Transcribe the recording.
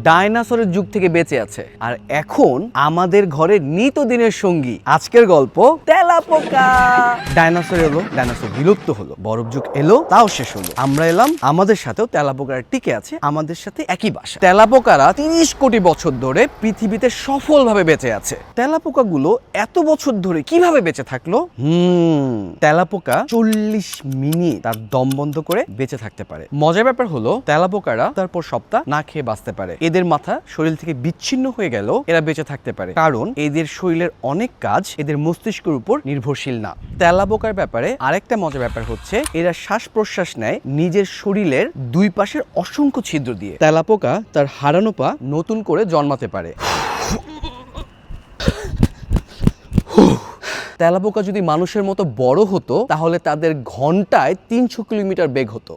ডাইনোসরের যুগ থেকে বেঁচে আছে আর এখন আমাদের ঘরে নিত্যদিনের সঙ্গী। আজকের গল্প তেলাপোকা। ডাইনোসর এলো, ডাইনোসর বিলুপ্ত হলো, বরফ যুগ এলো, তাও শেষ হলো। আমরা এলাম, আমাদের সাথেও তেলাপোকারা টিকে আছে, আমাদের সাথে একই বাসা। তেলাপোকারা 30 কোটি বছর ধরে পৃথিবীতে সফলভাবে বেঁচে আছে। তেলাপোকাগুলো এত বছর ধরে কিভাবে বেঁচে থাকলো? তেলাপোকা 40 মিনিট তার দম বন্ধ করে বেঁচে থাকতে পারে। মজার ব্যাপার হলো তেলাপোকারা তারপর সপ্তাহ না খেয়ে বাঁচতে পারে। এদের মাথা শরীর থেকে বিচ্ছিন্ন হয়ে গেল এরা বেঁচে থাকতে পারে, কারণ এদের শরীরের অনেক কাজ এদের মস্তিষ্কের উপর নির্ভরশীল না। তেলাপোকার ব্যাপারে আরেকটা মজার ব্যাপার হচ্ছে এরা শ্বাস প্রশ্বাস নেয় নিজের শরীরের দুই পাশের অসংখ্য ছিদ্র দিয়ে। তেলাপোকা তার হারানো পা নতুন করে জন্মাতে পারে। তেলাপোকা যদি মানুষের মতো বড় হতো তাহলে তাদের ঘন্টায় 300 কিলোমিটার বেগ হতো।